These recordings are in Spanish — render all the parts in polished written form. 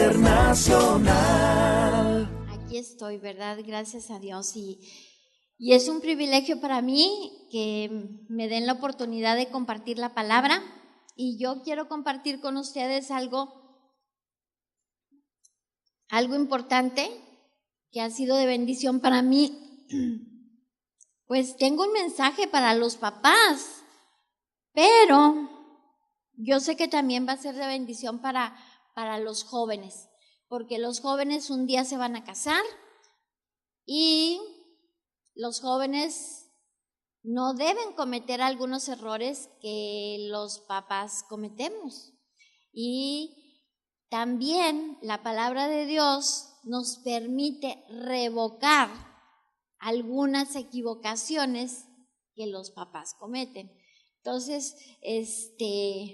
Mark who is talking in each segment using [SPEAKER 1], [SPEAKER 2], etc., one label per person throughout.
[SPEAKER 1] Internacional.
[SPEAKER 2] Aquí estoy, ¿verdad? Gracias a Dios. Y es un privilegio para mí que me den la oportunidad de compartir la palabra. Y yo quiero compartir con ustedes algo importante que ha sido de bendición para mí. Pues tengo un mensaje para los papás, pero yo sé que también va a ser de bendición para los jóvenes, porque los jóvenes un día se van a casar y los jóvenes no deben cometer algunos errores que los papás cometemos. Y también la palabra de Dios nos permite revocar algunas equivocaciones que los papás cometen. Entonces,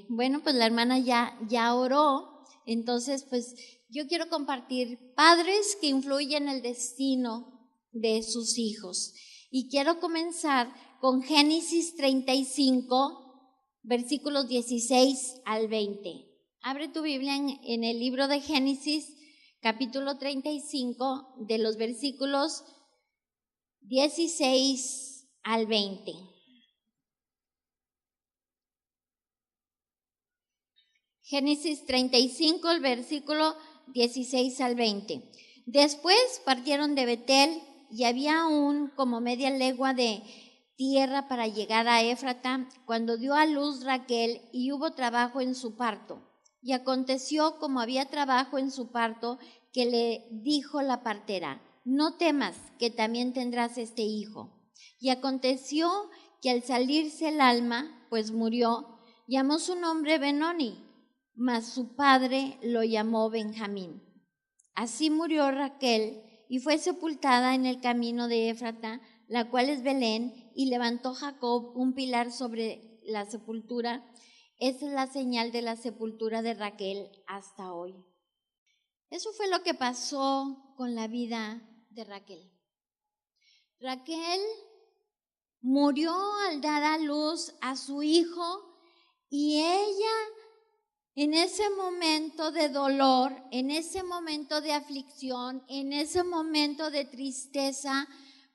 [SPEAKER 2] bueno, pues la hermana ya oró. Entonces, pues yo quiero compartir padres que influyen en el destino de sus hijos. Y quiero comenzar con Génesis 35, versículos 16 al 20. Abre tu Biblia en el libro de Génesis, capítulo 35, de los versículos 16 al 20. Génesis 35, el versículo 16 al 20. Después partieron de Betel y había aún como media legua de tierra para llegar a Éfrata, cuando dio a luz Raquel y hubo trabajo en su parto. Y aconteció, como había trabajo en su parto, que le dijo la partera: no temas, que también tendrás este hijo. Y aconteció que al salirse el alma, pues murió, llamó su nombre Benoni, mas su padre lo llamó Benjamín. Así murió Raquel y fue sepultada en el camino de Éfrata, la cual es Belén, y levantó Jacob un pilar sobre la sepultura. Esa es la señal de la sepultura de Raquel hasta hoy. Eso fue lo que pasó con la vida de Raquel. Raquel murió al dar a luz a su hijo y ella, en ese momento de dolor, en ese momento de aflicción, en ese momento de tristeza,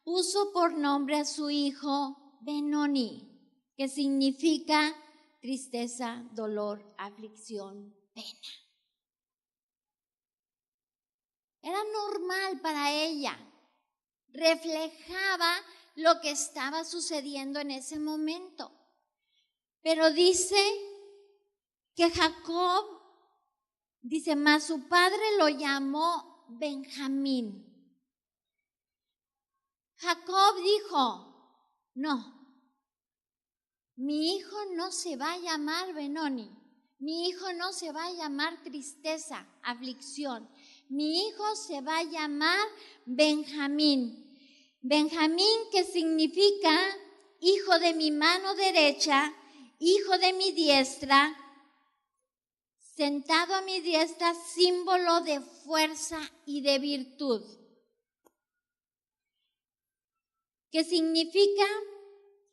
[SPEAKER 2] puso por nombre a su hijo Benoni, que significa tristeza, dolor, aflicción, pena. Era normal para ella, reflejaba lo que estaba sucediendo en ese momento. Pero dice que Jacob, mas su padre lo llamó Benjamín. Jacob dijo: no, mi hijo no se va a llamar Benoni, mi hijo no se va a llamar tristeza, aflicción, mi hijo se va a llamar Benjamín. Benjamín, que significa hijo de mi mano derecha, hijo de mi diestra, sentado a mi diestra, símbolo de fuerza y de virtud, que significa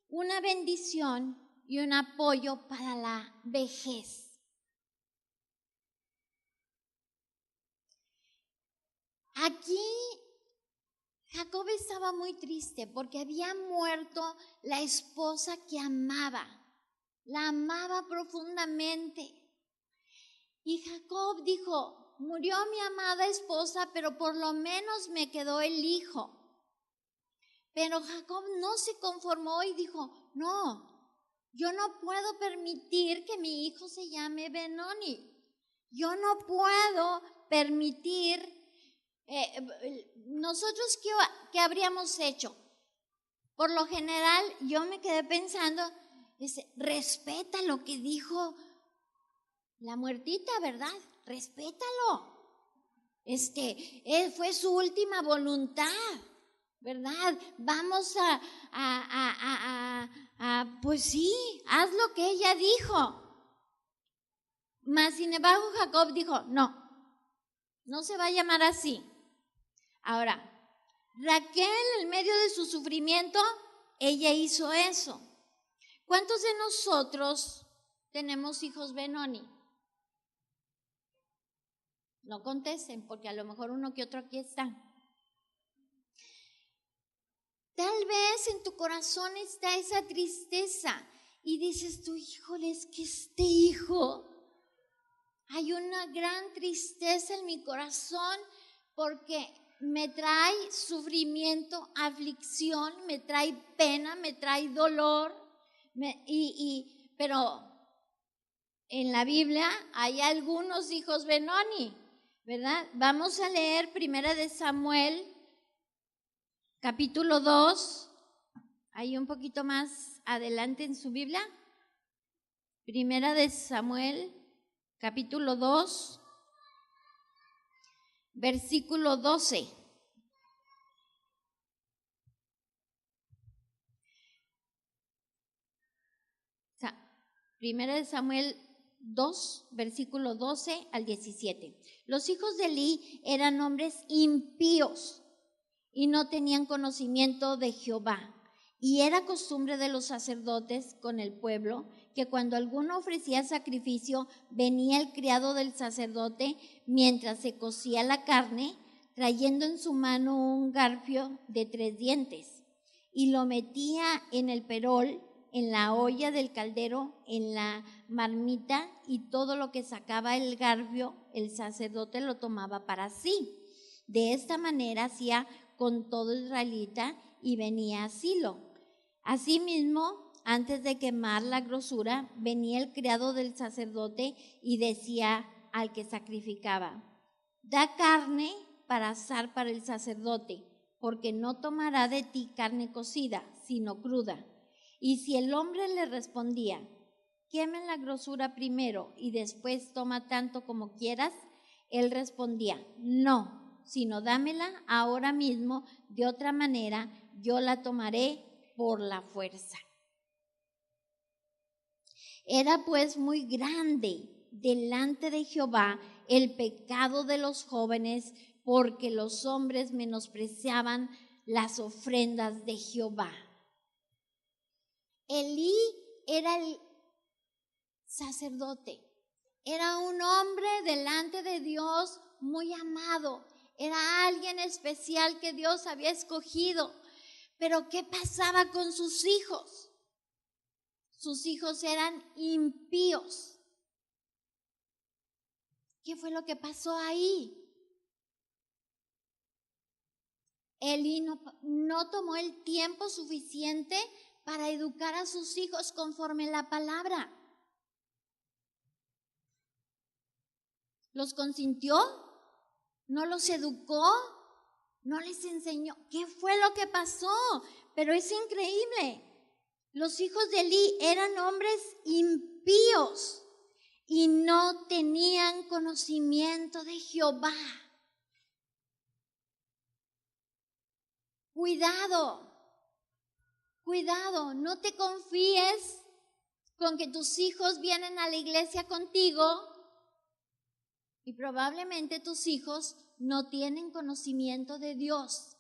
[SPEAKER 2] una bendición y un apoyo para la vejez. Aquí Jacob estaba muy triste porque había muerto la esposa que amaba, la amaba profundamente. Y Jacob dijo: murió mi amada esposa, pero por lo menos me quedó el hijo. Pero Jacob no se conformó y dijo: no, yo no puedo permitir que mi hijo se llame Benoni. Yo no puedo permitir. Nosotros, ¿qué habríamos hecho? Por lo general, yo me quedé pensando, respeta lo que dijo la muertita, ¿verdad? Respétalo. Fue su última voluntad, ¿verdad? Vamos pues sí, haz lo que ella dijo. Mas, sin embargo, Jacob dijo: no se va a llamar así. Ahora, Raquel, en medio de su sufrimiento, ella hizo eso. ¿Cuántos de nosotros tenemos hijos Benoni? No contesten, porque a lo mejor uno que otro aquí está. Tal vez en tu corazón está esa tristeza y dices tú, híjole, es que este hijo, hay una gran tristeza en mi corazón porque me trae sufrimiento, aflicción, me trae pena, me trae dolor, pero en la Biblia hay algunos hijos Benoni, ¿verdad? Vamos a leer 1 de Samuel, capítulo 2, ahí un poquito más adelante en su Biblia. 1 de Samuel, capítulo 2, versículo 12. Primera de Samuel 2, versículo 12 al 17. Los hijos de Elí eran hombres impíos y no tenían conocimiento de Jehová. Y era costumbre de los sacerdotes con el pueblo que cuando alguno ofrecía sacrificio, venía el criado del sacerdote mientras se cocía la carne, trayendo en su mano un garfio de 3 dientes, y lo metía en el perol, en la olla del caldero, en la marmita, y todo lo que sacaba el garfio, el sacerdote lo tomaba para sí. De esta manera hacía con todo israelita y venía a Silo. Asimismo, antes de quemar la grosura, venía el criado del sacerdote y decía al que sacrificaba: da carne para asar para el sacerdote, porque no tomará de ti carne cocida, sino cruda. Y si el hombre le respondía: queme la grosura primero y después toma tanto como quieras, él respondía: no, sino dámela ahora mismo, de otra manera yo la tomaré por la fuerza. Era pues muy grande delante de Jehová el pecado de los jóvenes, porque los hombres menospreciaban las ofrendas de Jehová. Elí era el sacerdote, era un hombre delante de Dios muy amado, era alguien especial que Dios había escogido. Pero ¿qué pasaba con sus hijos? Sus hijos eran impíos. ¿Qué fue lo que pasó ahí? Elí no tomó el tiempo suficiente para educar a sus hijos conforme la palabra. ¿Los consintió? ¿No los educó? ¿No les enseñó? ¿Qué fue lo que pasó? Pero es increíble. Los hijos de Elí eran hombres impíos y no tenían conocimiento de Jehová. Cuidado, no te confíes con que tus hijos vienen a la iglesia contigo y probablemente tus hijos no tienen conocimiento de Dios.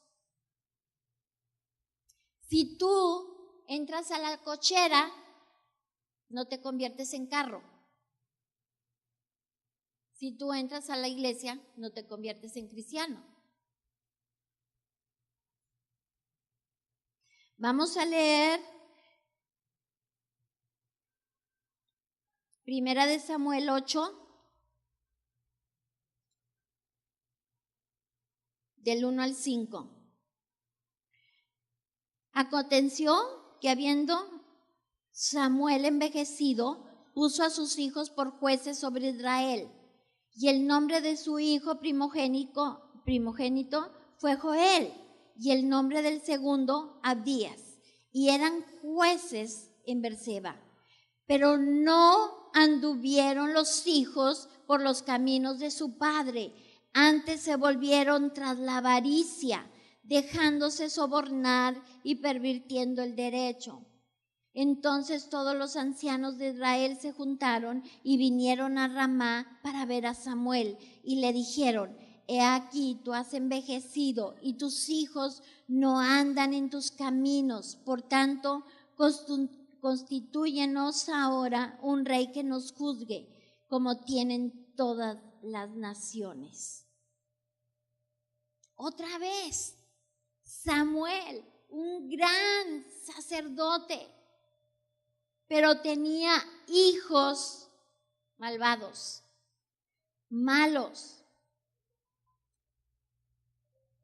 [SPEAKER 2] Si tú entras a la cochera, no te conviertes en carro. Si tú entras a la iglesia, no te conviertes en cristiano. Vamos a leer 1 de Samuel 8, del 1 al 5. Aconteció que habiendo Samuel envejecido, puso a sus hijos por jueces sobre Israel, y el nombre de su hijo primogénito fue Joel, y el nombre del segundo Abdías, y eran jueces en Berseba. Pero no anduvieron los hijos por los caminos de su padre, antes se volvieron tras la avaricia, dejándose sobornar y pervirtiendo el derecho. Entonces todos los ancianos de Israel se juntaron y vinieron a Ramá para ver a Samuel, y le dijeron: he aquí, tú has envejecido y tus hijos no andan en tus caminos, por tanto, constitúyenos ahora un rey que nos juzgue, como tienen todas las naciones. Otra vez, Samuel, un gran sacerdote, pero tenía hijos malvados, malos.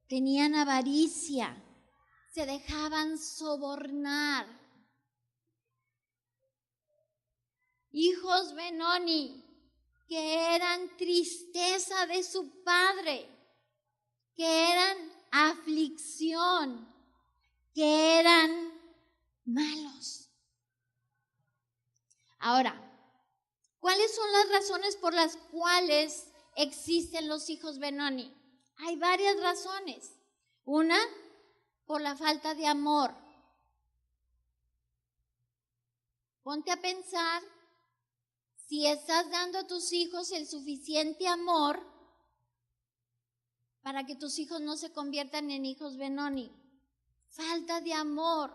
[SPEAKER 2] Tenían avaricia, se dejaban sobornar. Hijos Benoni, que eran tristeza de su padre, que eran aflicción, que eran malos. Ahora, ¿cuáles son las razones por las cuales existen los hijos Benoni? Hay varias razones. Una, por la falta de amor. Ponte a pensar si estás dando a tus hijos el suficiente amor para que tus hijos no se conviertan en hijos Benoni. Falta de amor.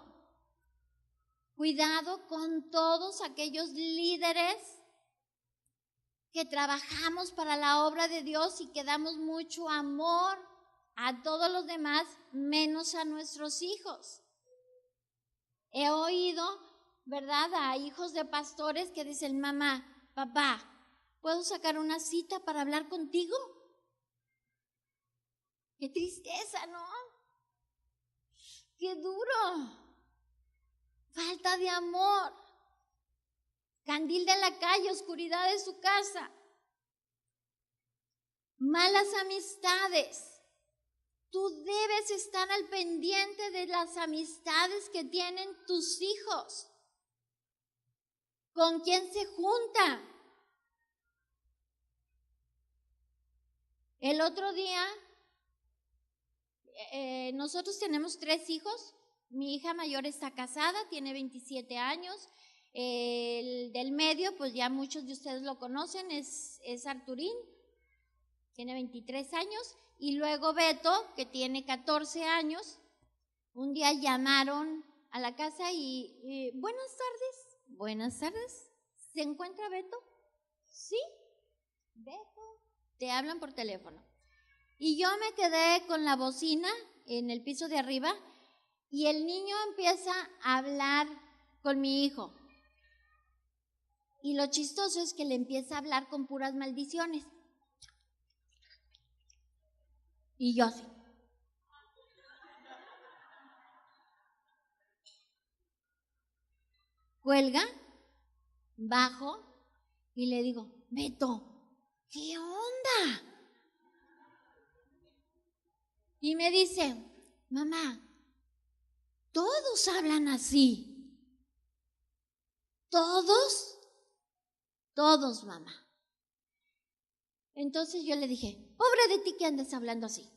[SPEAKER 2] Cuidado con todos aquellos líderes que trabajamos para la obra de Dios y que damos mucho amor a todos los demás, menos a nuestros hijos. He oído, ¿verdad?, a hijos de pastores que dicen: mamá, papá, ¿puedo sacar una cita para hablar contigo? Qué tristeza, ¿no? Qué duro. Falta de amor. Candil de la calle, oscuridad de su casa. Malas amistades. Tú debes estar al pendiente de las amistades que tienen tus hijos. ¿Con quién se junta? El otro día, nosotros tenemos 3 hijos. Mi hija mayor está casada, tiene 27 años. El del medio, pues ya muchos de ustedes lo conocen, es Arturín, tiene 23 años. Y luego Beto, que tiene 14 años. Un día llamaron a la casa y buenas tardes. Buenas tardes. ¿Se encuentra Beto? Sí, Beto. Te hablan por teléfono. Y yo me quedé con la bocina en el piso de arriba y el niño empieza a hablar con mi hijo. Y lo chistoso es que le empieza a hablar con puras maldiciones. Y yo así. Cuelga, bajo y le digo: Beto, ¿qué onda? Y me dice: mamá, todos hablan así. ¿Todos? Todos, mamá. Entonces yo le dije: pobre de ti que andes hablando así.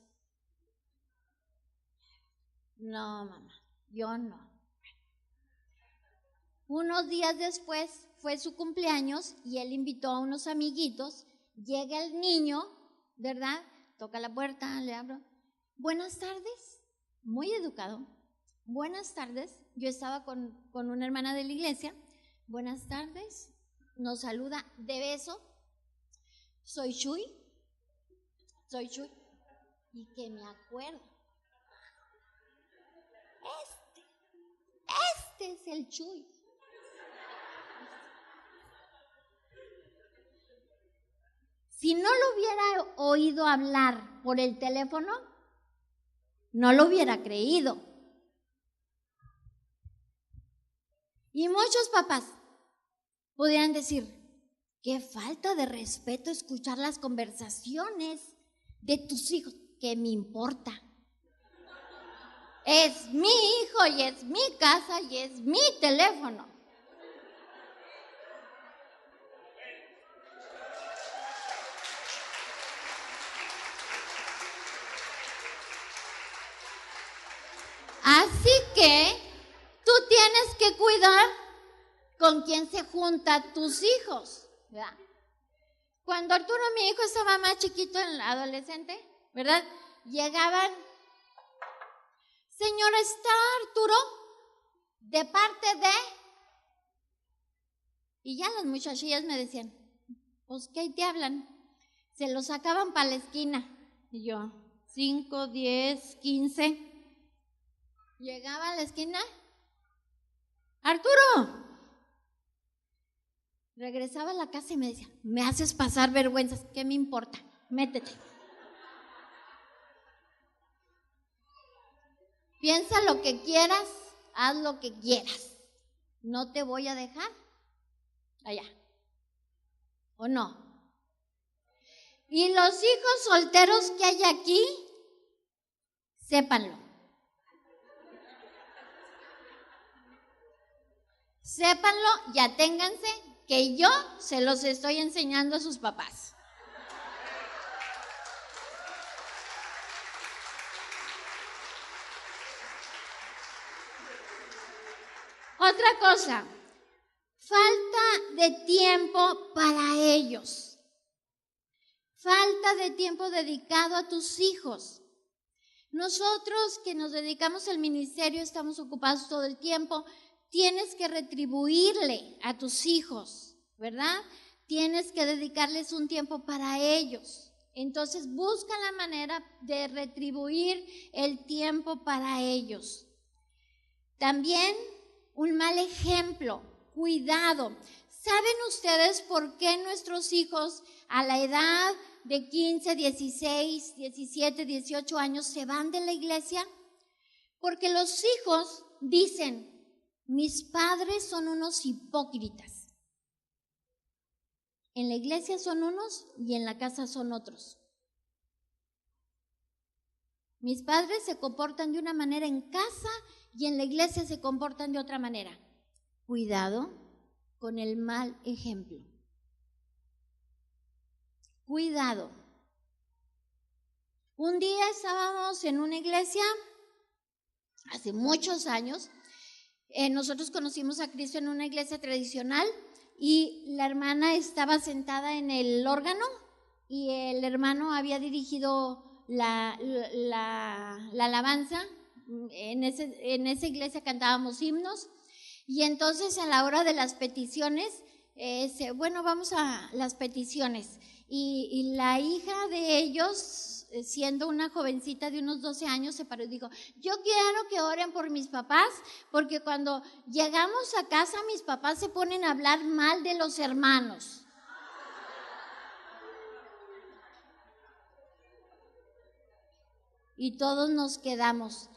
[SPEAKER 2] No, mamá, yo no. Unos días después fue su cumpleaños y él invitó a unos amiguitos. Llega el niño, ¿verdad? Toca la puerta, le abro. Buenas tardes, muy educado. Buenas tardes, yo estaba con una hermana de la iglesia. Buenas tardes, nos saluda de beso. Soy Chuy. Y que me acuerdo. Este es el Chuy. Si no lo hubiera oído hablar por el teléfono, no lo hubiera creído. Y muchos papás podrían decir: qué falta de respeto escuchar las conversaciones de tus hijos. ¿Qué me importa? Es mi hijo y es mi casa y es mi teléfono. Así que tú tienes que cuidar con quién se juntan tus hijos, ¿verdad? Cuando Arturo, mi hijo, estaba más chiquito, en adolescente, ¿verdad? Llegaban: señora, ¿está Arturo? De parte de... Y ya las muchachillas me decían: Pues que ahí te hablan. Se los sacaban para la esquina. Y yo, 5, 10, 15. Llegaba a la esquina. ¡Arturo! Regresaba a la casa y me decía, me haces pasar vergüenzas. ¿Qué me importa? Métete. Piensa lo que quieras, haz lo que quieras. No te voy a dejar allá. ¿O no? Y los hijos solteros que hay aquí, sépanlo. Sépanlo y aténganse que yo se los estoy enseñando a sus papás. Otra cosa, falta de tiempo para ellos. Falta de tiempo dedicado a tus hijos. Nosotros que nos dedicamos al ministerio estamos ocupados todo el tiempo. Tienes que retribuirle a tus hijos, ¿verdad? Tienes que dedicarles un tiempo para ellos. Entonces busca la manera de retribuir el tiempo para ellos. También un mal ejemplo, cuidado. ¿Saben ustedes por qué nuestros hijos a la edad de 15, 16, 17, 18 años se van de la iglesia? Porque los hijos dicen, mis padres son unos hipócritas. En la iglesia son unos y en la casa son otros. Mis padres se comportan de una manera en casa y en la iglesia se comportan de otra manera. Cuidado con el mal ejemplo. Cuidado. Un día estábamos en una iglesia, hace muchos años, nosotros conocimos a Cristo en una iglesia tradicional y la hermana estaba sentada en el órgano y el hermano había dirigido la alabanza. En esa iglesia cantábamos himnos y entonces a la hora de las peticiones, bueno, vamos a las peticiones y la hija de ellos, siendo una jovencita de unos 12 años, se paró y dijo, yo quiero que oren por mis papás, porque cuando llegamos a casa mis papás se ponen a hablar mal de los hermanos. Y todos nos quedamos.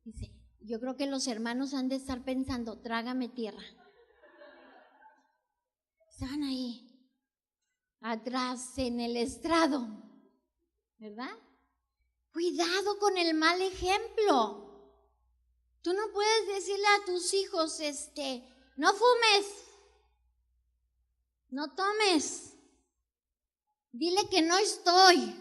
[SPEAKER 2] Dice, yo creo que los hermanos han de estar pensando, trágame tierra. Estaban ahí, atrás en el estrado, ¿verdad? Cuidado con el mal ejemplo. Tú no puedes decirle a tus hijos, no fumes, no tomes, dile que no estoy.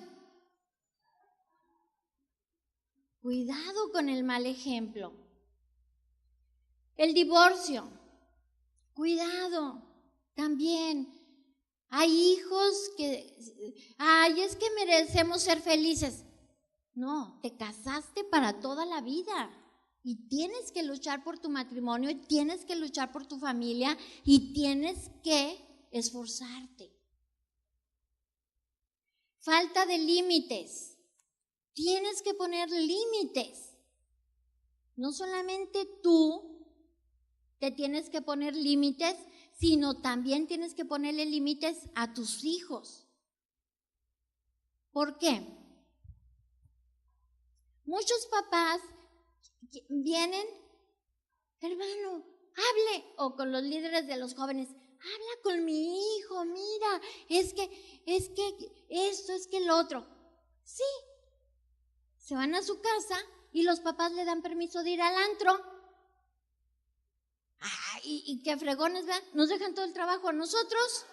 [SPEAKER 2] Cuidado con el mal ejemplo. El divorcio, cuidado también. Hay hijos que, es que merecemos ser felices. No, te casaste para toda la vida y tienes que luchar por tu matrimonio, y tienes que luchar por tu familia y tienes que esforzarte. Falta de límites. Tienes que poner límites. No solamente tú te tienes que poner límites, sino también tienes que ponerle límites a tus hijos. ¿Por qué? Muchos papás vienen, hermano, hable, o con los líderes de los jóvenes, habla con mi hijo, mira, es que esto, es que el otro. Sí, se van a su casa y los papás le dan permiso de ir al antro. Y qué fregones, ¿verdad? ¿Nos dejan todo el trabajo a nosotros?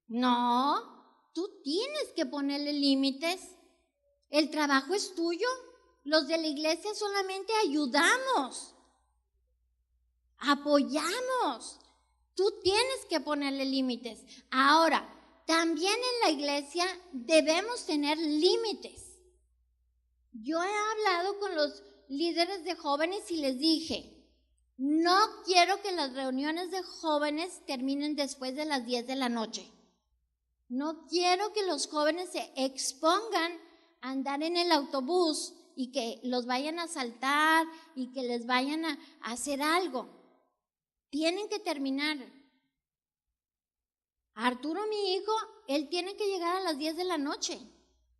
[SPEAKER 2] No, tú tienes que ponerle límites. El trabajo es tuyo. Los de la iglesia solamente ayudamos, apoyamos. Tú tienes que ponerle límites. Ahora, también en la iglesia debemos tener límites. Yo he hablado con los líderes de jóvenes y les dije, No quiero que las reuniones de jóvenes terminen después de las 10 de la noche. No quiero que los jóvenes se expongan a andar en el autobús y que los vayan a asaltar y que les vayan a hacer algo. Tienen que terminar. Arturo, mi hijo, él tiene que llegar a las 10 de la noche.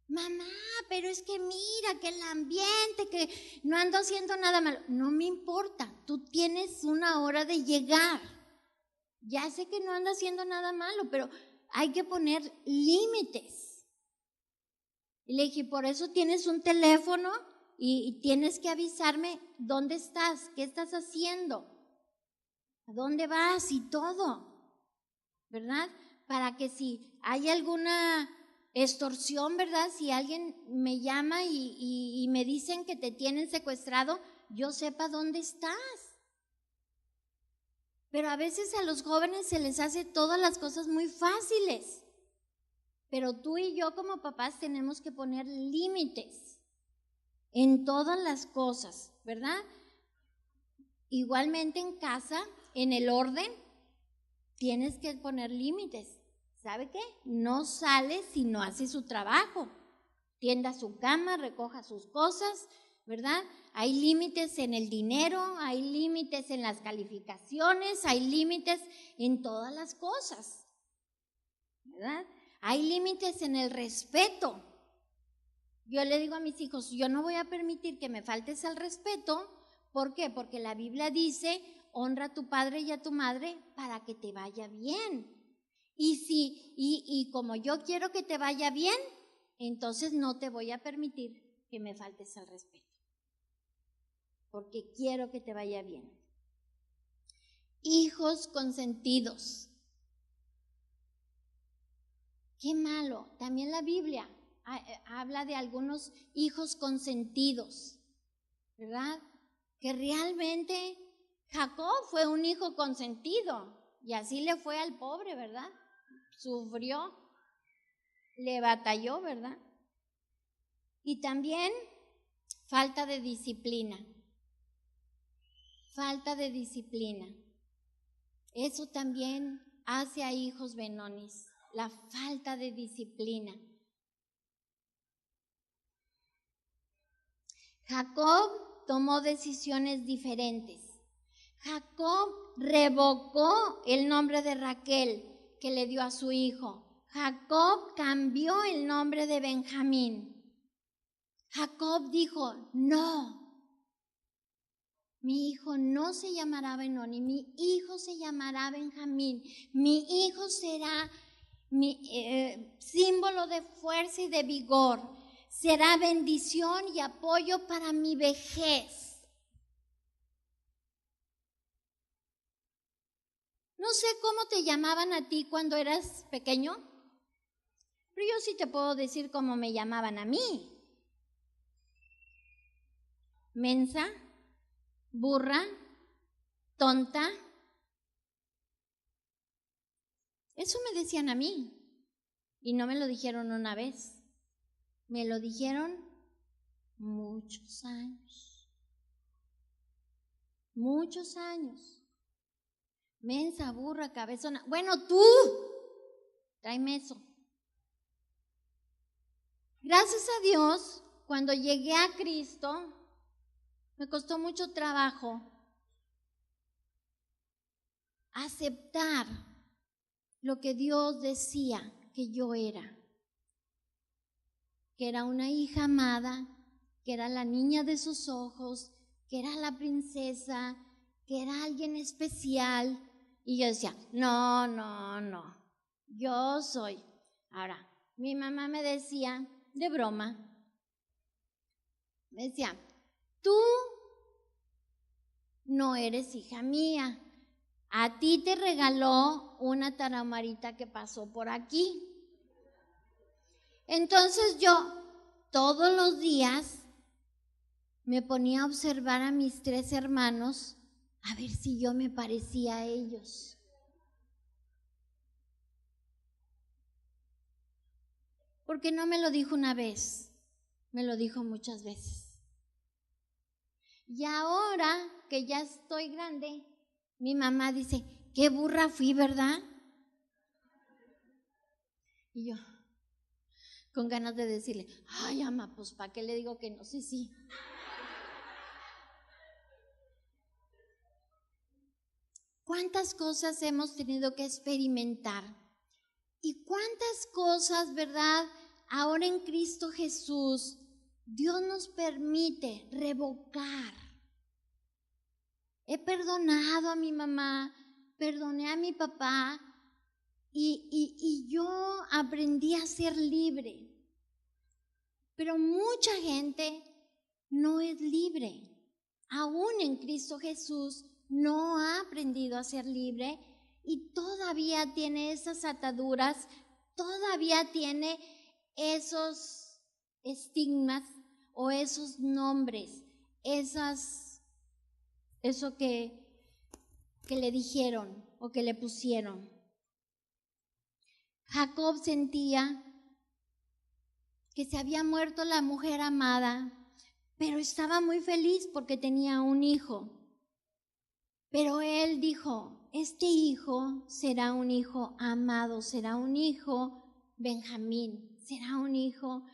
[SPEAKER 2] Mamá, pero es que mira, que el ambiente, que no ando haciendo nada malo. No me importa, tú tienes una hora de llegar. Ya sé que no ando haciendo nada malo, pero hay que poner límites. Y le dije, por eso tienes un teléfono y tienes que avisarme dónde estás, qué estás haciendo, a dónde vas y todo, ¿verdad? Para que si hay alguna extorsión, ¿verdad? Si alguien me llama y me dicen que te tienen secuestrado, yo sepa dónde estás. Pero a veces a los jóvenes se les hace todas las cosas muy fáciles. Pero tú y yo como papás tenemos que poner límites en todas las cosas, ¿verdad? Igualmente en casa, en el orden, tienes que poner límites. ¿Sabe qué? No sale si no hace su trabajo. Tienda su cama, recoja sus cosas, ¿verdad? Hay límites en el dinero, hay límites en las calificaciones, hay límites en todas las cosas, ¿verdad? Hay límites en el respeto. Yo le digo a mis hijos, yo no voy a permitir que me faltes al respeto. ¿Por qué? Porque la Biblia dice, honra a tu padre y a tu madre para que te vaya bien. Y como yo quiero que te vaya bien, entonces no te voy a permitir que me faltes al respeto, porque quiero que te vaya bien. Hijos consentidos. Qué malo. También la Biblia habla de algunos hijos consentidos, ¿verdad? Que realmente Jacob fue un hijo consentido y así le fue al pobre, ¿verdad? Sufrió, le batalló, ¿verdad? Y también falta de disciplina. Falta de disciplina. Eso también hace a hijos benonis, la falta de disciplina. Jacob tomó decisiones diferentes. Jacob revocó el nombre de Raquel que le dio a su hijo. Jacob cambió el nombre de Benjamín. Jacob dijo, no, mi hijo no se llamará Benoni, mi hijo se llamará Benjamín, mi hijo será símbolo de fuerza y de vigor, será bendición y apoyo para mi vejez. No sé cómo te llamaban a ti cuando eras pequeño, pero yo sí te puedo decir cómo me llamaban a mí. Mensa, burra, tonta. Eso me decían a mí. Y no me lo dijeron una vez. Me lo dijeron muchos años. Muchos años. Mensa, burra, cabezona. Bueno, tú, tráeme eso. Gracias a Dios, cuando llegué a Cristo, me costó mucho trabajo aceptar lo que Dios decía que yo era. Que era una hija amada, que era la niña de sus ojos, que era la princesa, que era alguien especial. Y yo decía, no, yo soy. Ahora, mi mamá me decía, de broma, me decía, tú no eres hija mía, a ti te regaló una taramarita que pasó por aquí. Entonces yo todos los días me ponía a observar a mis 3 hermanos a ver si yo me parecía a ellos. Porque no me lo dijo una vez, me lo dijo muchas veces. Y ahora que ya estoy grande, mi mamá dice, qué burra fui, ¿verdad? Y yo, con ganas de decirle, ay, ama, pues ¿para qué le digo que no? Sí, sí. ¿Cuántas cosas hemos tenido que experimentar? ¿Y cuántas cosas, verdad? Ahora en Cristo Jesús, Dios nos permite revocar. He perdonado a mi mamá, perdoné a mi papá y yo aprendí a ser libre. Pero mucha gente no es libre. Aún en Cristo Jesús no ha aprendido a ser libre y todavía tiene esas ataduras, todavía tiene esos estigmas o esos nombres, eso que le dijeron o que le pusieron. Jacob sentía que se había muerto la mujer amada, pero estaba muy feliz porque tenía un hijo. Pero él dijo, este hijo será un hijo amado, será un hijo Benjamín, será un hijo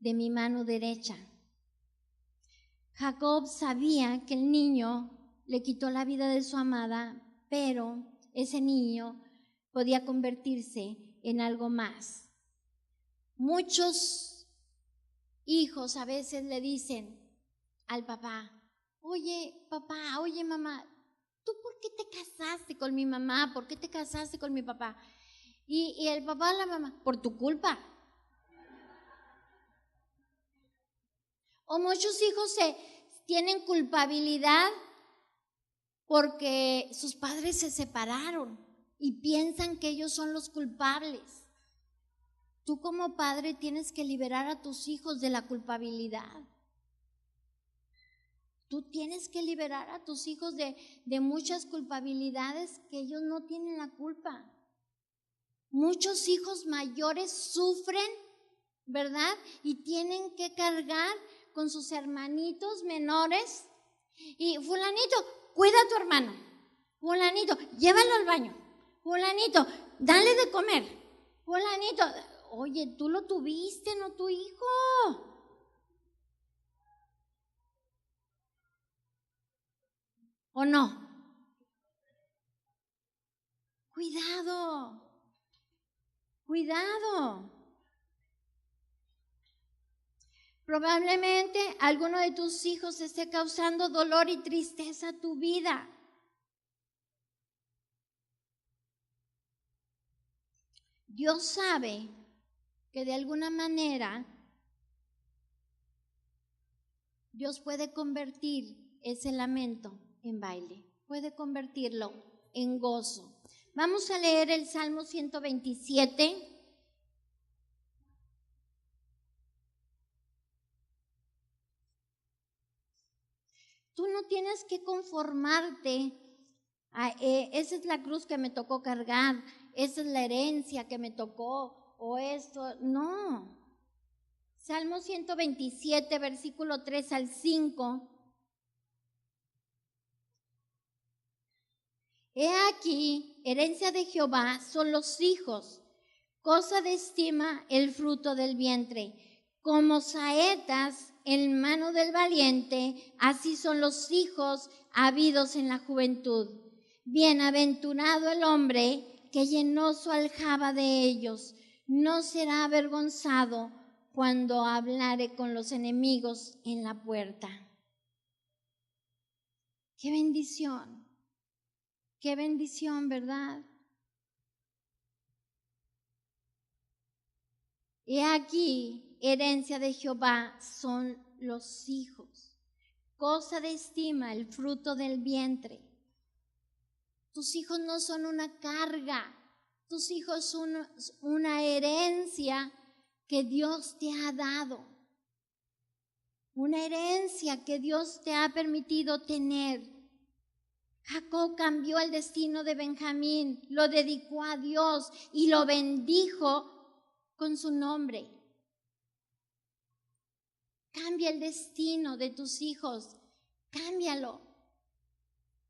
[SPEAKER 2] de mi mano derecha. Jacob sabía que el niño le quitó la vida de su amada, pero ese niño podía convertirse en algo más. Muchos hijos a veces le dicen al papá, oye papá, oye mamá, ¿tú por qué te casaste con mi mamá? ¿Por qué te casaste con mi papá? Y el papá, la mamá, por tu culpa. O muchos hijos tienen culpabilidad porque sus padres se separaron y piensan que ellos son los culpables. Tú como padre tienes que liberar a tus hijos de la culpabilidad. Tú tienes que liberar a tus hijos de muchas culpabilidades que ellos no tienen la culpa. Muchos hijos mayores sufren, ¿verdad? Y tienen que cargar con sus hermanitos menores. Y fulanito, cuida a tu hermano. Fulanito, llévalo al baño. Fulanito, dale de comer. Fulanito, oye, tú lo tuviste, no tu hijo. ¿O no? Cuidado, cuidado. Probablemente alguno de tus hijos esté causando dolor y tristeza a tu vida. Dios sabe que de alguna manera Dios puede convertir ese lamento en baile, puede convertirlo en gozo. Vamos a leer el Salmo 127. Tú no tienes que conformarte. Esa es la cruz que me tocó cargar, esa es la herencia que me tocó, o esto. No. Salmo 127, versículo 3 al 5. He aquí, herencia de Jehová son los hijos, cosa de estima el fruto del vientre. Como saetas en mano del valiente, así son los hijos habidos en la juventud. Bienaventurado el hombre que llenó su aljaba de ellos, no será avergonzado cuando hablare con los enemigos en la puerta. ¡Qué bendición! ¡Qué bendición!, ¿verdad? He aquí, herencia de Jehová son los hijos, cosa de estima el fruto del vientre. Tus hijos no son una carga, tus hijos son una herencia que Dios te ha dado, una herencia que Dios te ha permitido tener. Jacob cambió el destino de Benjamín, lo dedicó a Dios y lo bendijo con su nombre. Cambia el destino de tus hijos. cámbialo.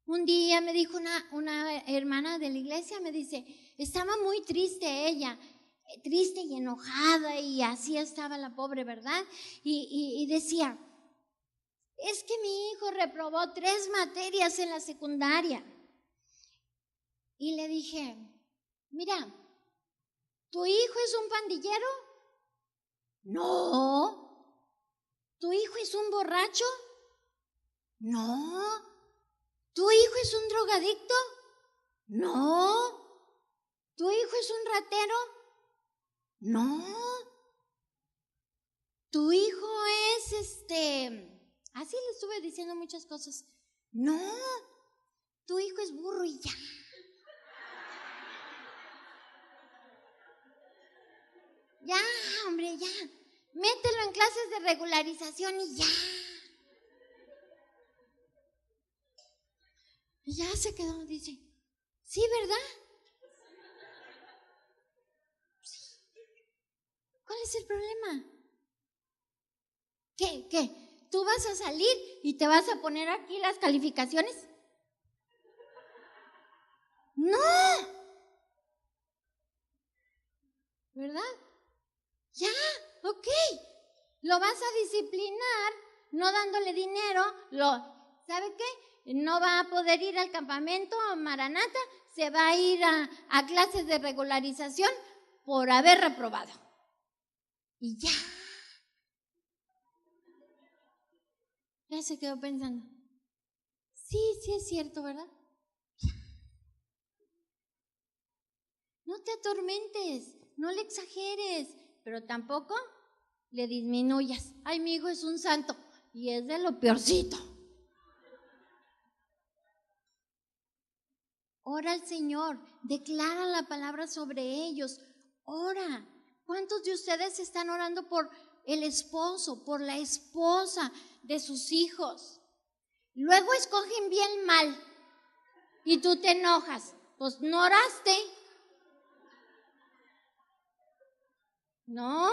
[SPEAKER 2] Un día me dijo una hermana de la iglesia, me dice, estaba muy triste ella, triste y enojada, y así estaba la pobre, ¿verdad? Y decía, es que mi hijo reprobó 3 materias en la secundaria. Y le dije, mira, ¿tu hijo es un pandillero? No. ¿Tu hijo es un borracho? No. ¿Tu hijo es un drogadicto? No. ¿Tu hijo es un ratero? No. ¿Tu hijo es así le estuve diciendo muchas cosas. No. Tu hijo es burro y ya. Ya, hombre, ya. Mételo en clases de regularización y ya. Y ya se quedó, dice, sí, ¿verdad? Sí. ¿Cuál es el problema? ¿Qué? ¿Tú vas a salir y te vas a poner aquí las calificaciones? No. ¿Verdad? Ya, ok. Lo vas a disciplinar, no dándole dinero, ¿sabe qué? No va a poder ir al campamento Maranata, se va a ir a clases de regularización por haber reprobado. Y ya. Ya se quedó pensando. Sí es cierto, ¿verdad? No te atormentes, no le exageres, pero tampoco le disminuyas. Ay, mi hijo es un santo y es de lo peorcito. Ora al Señor, declara la palabra sobre ellos, ora. ¿Cuántos de ustedes están orando por el esposo, por la esposa de sus hijos? Luego escogen bien mal y tú te enojas. Pues no oraste. No,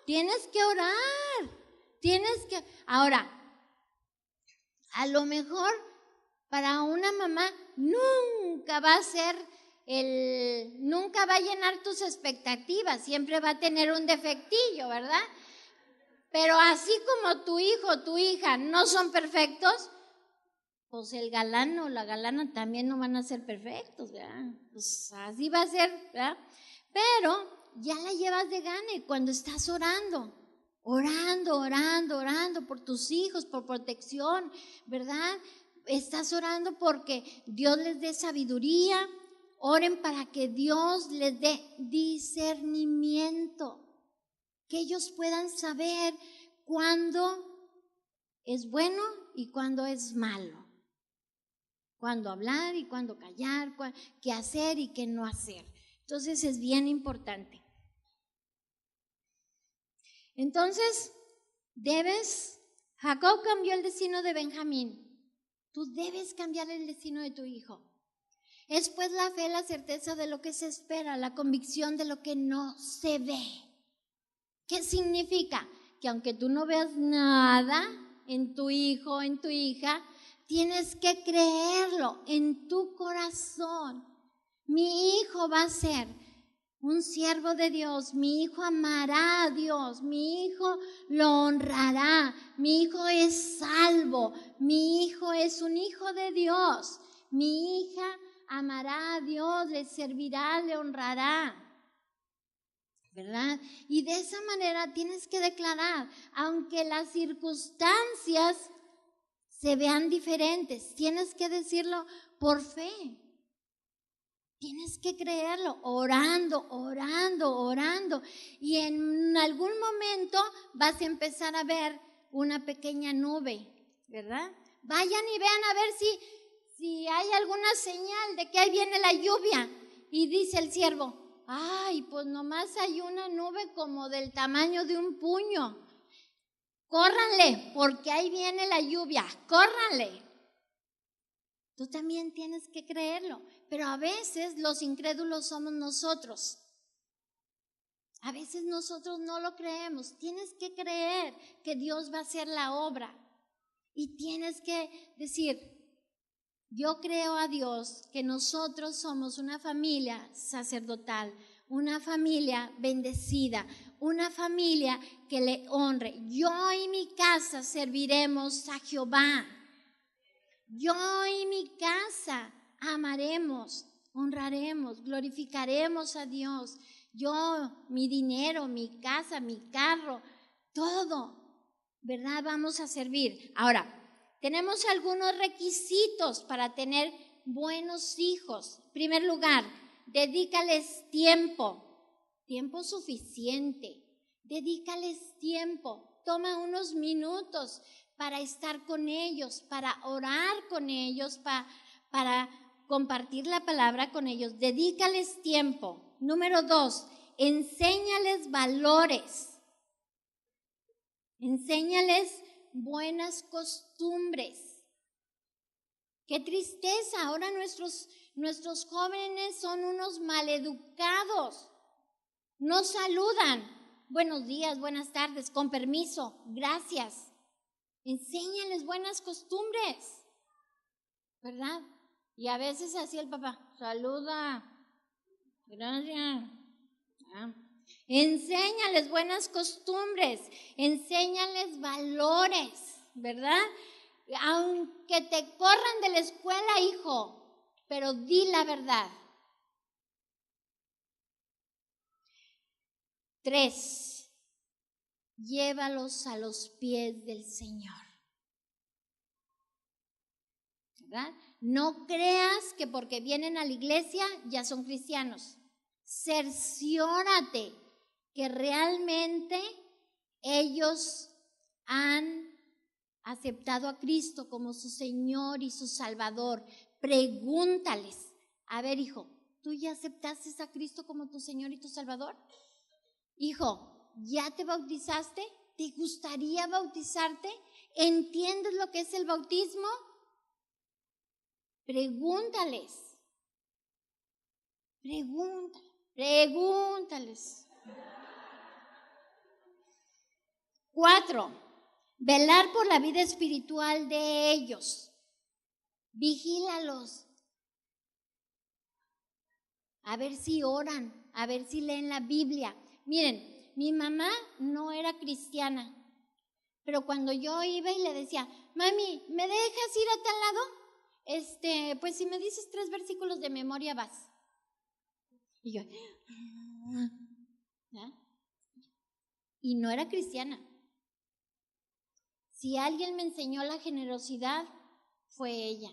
[SPEAKER 2] tienes que orar. Ahora, a lo mejor para una mamá nunca va a llenar tus expectativas, siempre va a tener un defectillo, ¿verdad? Pero así como tu hijo o tu hija no son perfectos, pues el galán o la galana también no van a ser perfectos, ¿verdad? Pues así va a ser, ¿verdad? Pero ya la llevas de gane cuando estás orando por tus hijos, por protección, ¿verdad? Estás orando porque Dios les dé sabiduría. Oren para que Dios les dé discernimiento, que ellos puedan saber cuándo es bueno y cuándo es malo, cuándo hablar y cuándo callar, qué hacer y qué no hacer. Entonces es bien importante. Entonces, Jacob cambió el destino de Benjamín. Tú debes cambiar el destino de tu hijo. Es pues la fe, la certeza de lo que se espera, la convicción de lo que no se ve. ¿Qué significa? Que aunque tú no veas nada en tu hijo, en tu hija, tienes que creerlo en tu corazón. Mi hijo va a ser un siervo de Dios, mi hijo amará a Dios, mi hijo lo honrará, mi hijo es salvo, mi hijo es un hijo de Dios, mi hija amará a Dios, le servirá, le honrará, ¿verdad? Y de esa manera tienes que declarar, aunque las circunstancias se vean diferentes, tienes que decirlo por fe. Tienes que creerlo, orando. Y en algún momento vas a empezar a ver una pequeña nube, ¿verdad? Vayan y vean a ver si hay alguna señal de que ahí viene la lluvia. Y dice el siervo, ay, pues nomás hay una nube como del tamaño de un puño. Córranle, porque ahí viene la lluvia, córranle. Tú también tienes que creerlo, pero a veces los incrédulos somos nosotros. A veces nosotros no lo creemos. Tienes que creer que Dios va a hacer la obra Y tienes que decir, yo creo a Dios que nosotros somos una familia sacerdotal, una familia bendecida, una familia que le honre. Yo y mi casa serviremos a Jehová. Yo y mi casa amaremos, honraremos, glorificaremos a Dios. Yo, mi dinero, mi casa, mi carro, todo, ¿verdad? Vamos a servir. Ahora, tenemos algunos requisitos para tener buenos hijos. En primer lugar, dedícales tiempo suficiente. Dedícales tiempo. Toma unos minutos para estar con ellos, para orar con ellos, para compartir la palabra con ellos. Dedícales tiempo. Número 2, enséñales valores. Enséñales buenas costumbres. Qué tristeza, ahora nuestros jóvenes son unos maleducados. No saludan. Buenos días, buenas tardes, con permiso, gracias. Enséñales buenas costumbres, ¿verdad? Y a veces así el papá, saluda, gracias. Enséñales buenas costumbres, enséñales valores, ¿verdad? Aunque te corran de la escuela, hijo, pero di la verdad. 3, llévalos a los pies del Señor, ¿verdad? No creas que porque vienen a la iglesia ya son cristianos. Cerciórate que realmente ellos han aceptado a Cristo como su Señor y su Salvador. Pregúntales, a ver, hijo, ¿tú ya aceptaste a Cristo como tu Señor y tu Salvador? Hijo, ¿ya te bautizaste? ¿Te gustaría bautizarte? ¿Entiendes lo que es el bautismo? Pregúntales. Pregúntales. 4, velar por la vida espiritual de ellos. Vigílalos. A ver si oran, a ver si leen la Biblia. Miren, mi mamá no era cristiana, pero cuando yo iba y le decía, mami, ¿me dejas ir a tal lado? Pues si me dices 3 versículos de memoria vas. Y yo, ¿ah? Y no era cristiana. Si alguien me enseñó la generosidad, fue ella.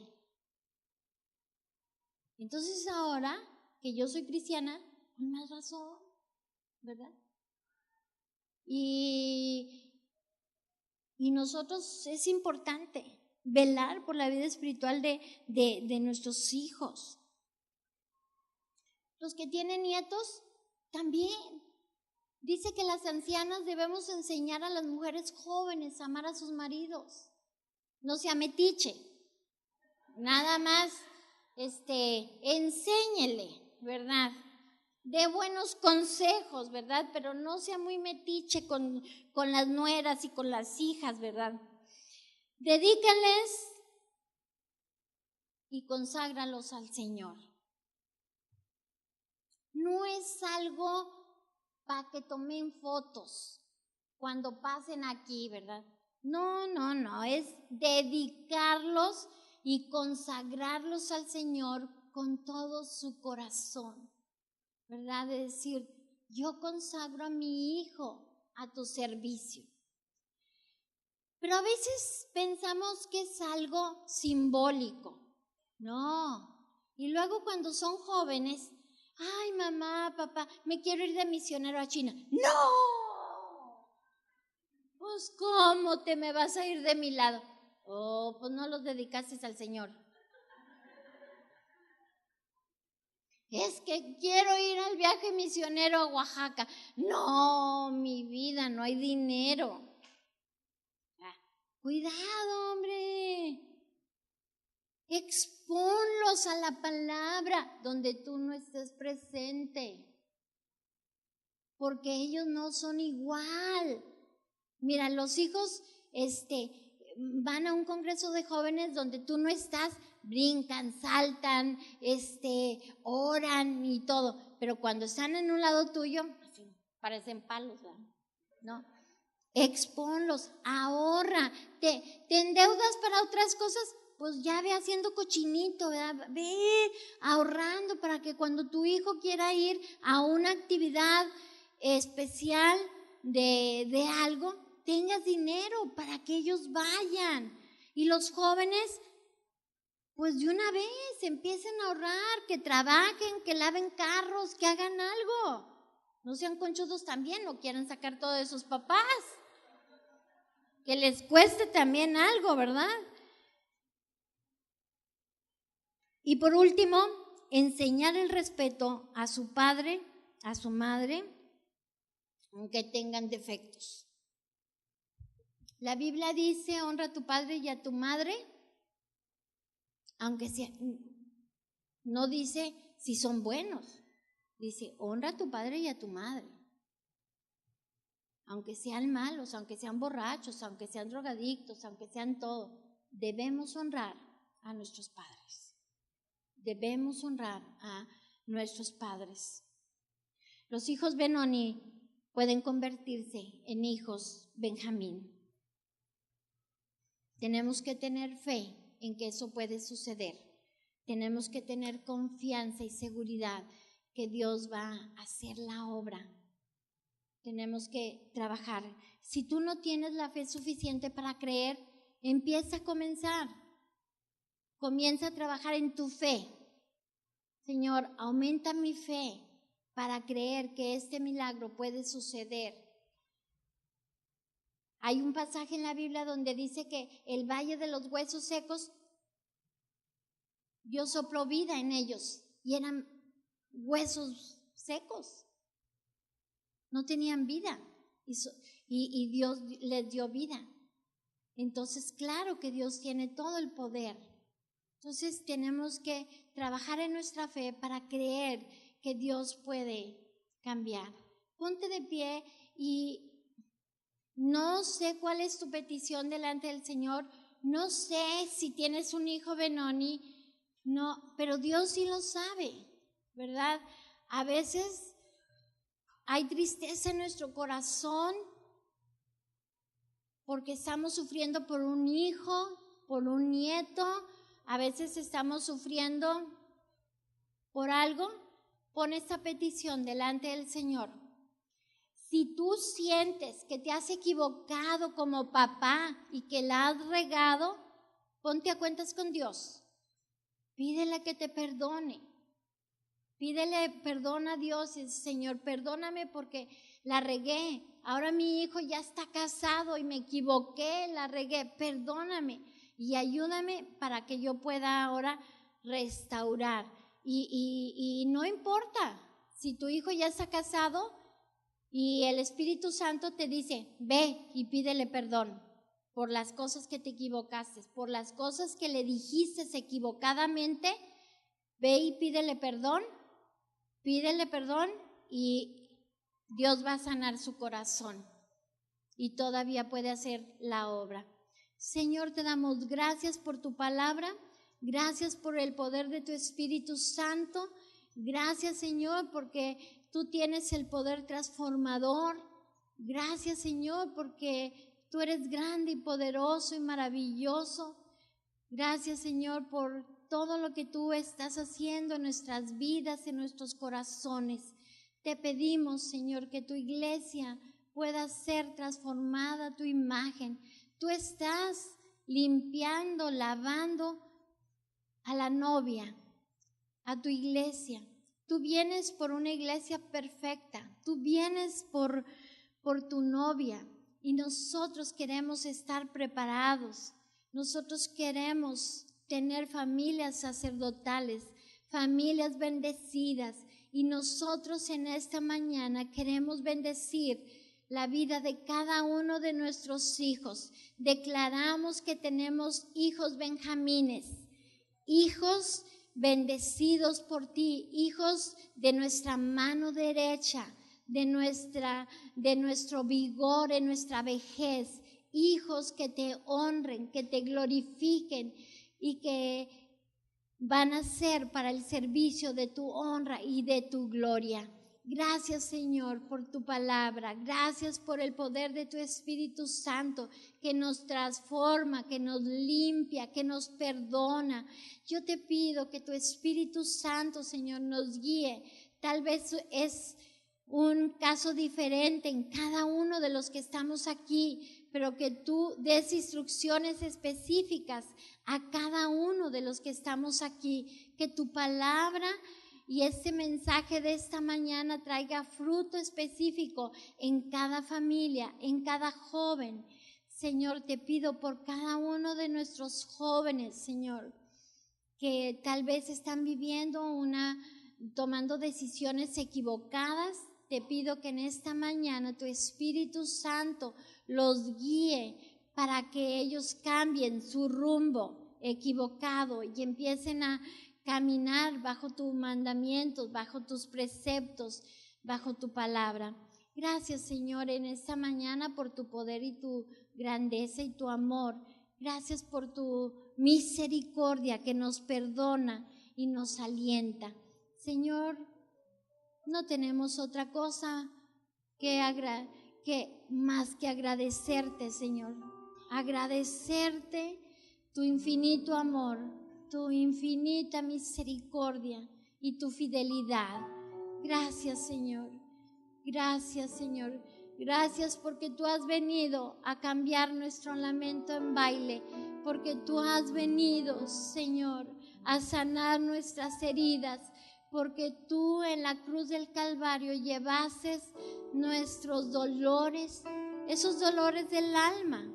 [SPEAKER 2] Entonces ahora que yo soy cristiana, con más razón, ¿verdad? Y nosotros es importante velar por la vida espiritual de nuestros hijos. Los que tienen nietos, también. Dice que las ancianas debemos enseñar a las mujeres jóvenes a amar a sus maridos. No sea metiche. Nada más, enséñele, ¿verdad? Dé buenos consejos, ¿verdad? Pero no sea muy metiche con las nueras y con las hijas, ¿verdad? Dedícales y conságralos al Señor. No es algo para que tomen fotos cuando pasen aquí, ¿verdad? No, es dedicarlos y consagrarlos al Señor con todo su corazón, ¿verdad? De decir, yo consagro a mi hijo a tu servicio. Pero a veces pensamos que es algo simbólico. No. Y luego cuando son jóvenes, ay, mamá, papá, me quiero ir de misionero a China. ¡No! Pues, ¿cómo te me vas a ir de mi lado? Oh, pues no los dedicaste al Señor. Es que quiero ir al viaje misionero a Oaxaca. No, mi vida, no hay dinero. Cuidado, hombre. Exponlos a la palabra donde tú no estés presente. Porque ellos no son igual. Mira, los hijos, van a un congreso de jóvenes donde tú no estás, brincan, saltan, oran y todo, pero cuando están en un lado tuyo, así, parecen palos, ¿verdad? ¿No? Exponlos, ahorra, te endeudas para otras cosas, pues ya ve haciendo cochinito, ¿verdad? Ve ahorrando para que cuando tu hijo quiera ir a una actividad especial de algo, tengas dinero para que ellos vayan. Y los jóvenes, pues de una vez empiecen a ahorrar, que trabajen, que laven carros, que hagan algo. No sean conchudos también, no quieran sacar todo de sus papás. Que les cueste también algo, ¿verdad? Y por último, enseñar el respeto a su padre, a su madre, aunque tengan defectos. La Biblia dice, honra a tu padre y a tu madre, aunque sea, no dice si son buenos, dice, honra a tu padre y a tu madre. Aunque sean malos, aunque sean borrachos, aunque sean drogadictos, aunque sean todo, debemos honrar a nuestros padres. Debemos honrar a nuestros padres. Los hijos Benoni pueden convertirse en hijos Benjamín. Tenemos que tener fe en que eso puede suceder. Tenemos que tener confianza y seguridad que Dios va a hacer la obra. Tenemos que trabajar. Si tú no tienes la fe suficiente para creer, empieza a comenzar. Comienza a trabajar en tu fe. Señor, aumenta mi fe para creer que este milagro puede suceder. Hay un pasaje en la Biblia donde dice que el valle de los huesos secos, Dios sopló vida en ellos y eran huesos secos. No tenían vida y Dios les dio vida. Entonces, claro que Dios tiene todo el poder. Entonces, tenemos que trabajar en nuestra fe para creer que Dios puede cambiar. Ponte de pie y no sé cuál es tu petición delante del Señor. No sé si tienes un hijo Benoni, no, pero Dios sí lo sabe, ¿verdad? A veces hay tristeza en nuestro corazón porque estamos sufriendo por un hijo, por un nieto. A veces estamos sufriendo por algo. Pon esta petición delante del Señor. Si tú sientes que te has equivocado como papá y que la has regado, ponte a cuentas con Dios. Pídele que te perdone. Pídele perdón a Dios y dice, Señor, perdóname porque la regué. Ahora mi hijo ya está casado y me equivoqué, la regué. Perdóname y ayúdame para que yo pueda ahora restaurar. Y no importa si tu hijo ya está casado y el Espíritu Santo te dice, ve y pídele perdón por las cosas que te equivocaste, por las cosas que le dijiste equivocadamente, ve y pídele perdón y Dios va a sanar su corazón y todavía puede hacer la obra. Señor, te damos gracias por tu palabra, gracias por el poder de tu Espíritu Santo, gracias Señor porque tú tienes el poder transformador, gracias Señor porque tú eres grande y poderoso y maravilloso, gracias Señor por todo lo que tú estás haciendo en nuestras vidas, en nuestros corazones. Te pedimos, Señor, que tu iglesia pueda ser transformada a tu imagen. Tú estás limpiando, lavando a la novia, a tu iglesia. Tú vienes por una iglesia perfecta. Tú vienes por tu novia y nosotros queremos estar preparados. Nosotros queremos tener familias sacerdotales, familias bendecidas, y nosotros en esta mañana queremos bendecir la vida de cada uno de nuestros hijos. Declaramos que tenemos hijos benjamines, hijos bendecidos por ti, hijos de nuestra mano derecha, de nuestro vigor en nuestra vejez, hijos que te honren, que te glorifiquen y que van a ser para el servicio de tu honra y de tu gloria. Gracias, Señor, por tu palabra. Gracias por el poder de tu Espíritu Santo que nos transforma, que nos limpia, que nos perdona. Yo te pido que tu Espíritu Santo, Señor, nos guíe. Tal vez es un caso diferente en cada uno de los que estamos aquí, pero que tú des instrucciones específicas a cada uno de los que estamos aquí. Que tu palabra y este mensaje de esta mañana traiga fruto específico en cada familia, en cada joven. Señor, te pido por cada uno de nuestros jóvenes, Señor, que tal vez están tomando decisiones equivocadas. Te pido que en esta mañana tu Espíritu Santo los guíe para que ellos cambien su rumbo equivocado y empiecen a caminar bajo tus mandamientos, bajo tus preceptos, bajo tu palabra. Gracias, Señor, en esta mañana por tu poder y tu grandeza y tu amor. Gracias por tu misericordia que nos perdona y nos alienta. Señor, no tenemos otra cosa más que agradecerte, Señor. Agradecerte tu infinito amor, tu infinita misericordia y tu fidelidad. Gracias, Señor. Gracias, Señor. Gracias porque tú has venido a cambiar nuestro lamento en baile, porque tú has venido, Señor, a sanar nuestras heridas, porque tú en la cruz del Calvario llevaste nuestros dolores, esos dolores del alma,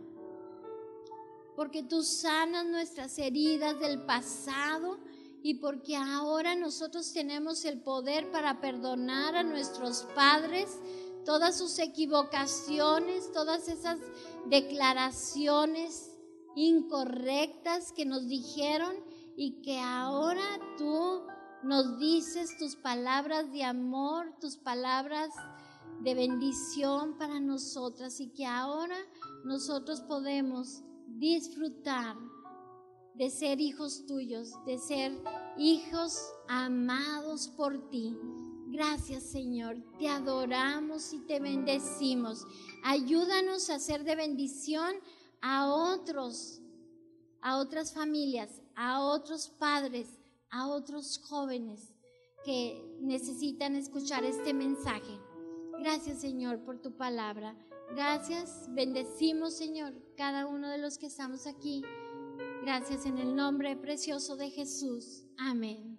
[SPEAKER 2] porque tú sanas nuestras heridas del pasado y porque ahora nosotros tenemos el poder para perdonar a nuestros padres todas sus equivocaciones, todas esas declaraciones incorrectas que nos dijeron y que ahora tú nos dices tus palabras de amor, tus palabras de bendición para nosotras y que ahora nosotros podemos disfrutar de ser hijos tuyos, de ser hijos amados por ti. Gracias, Señor, te adoramos y te bendecimos. Ayúdanos a ser de bendición a otras familias, a otros padres, a otros jóvenes que necesitan escuchar este mensaje. Gracias, Señor, por tu palabra. Gracias, bendecimos, Señor, cada uno de los que estamos aquí. Gracias en el nombre precioso de Jesús. Amén.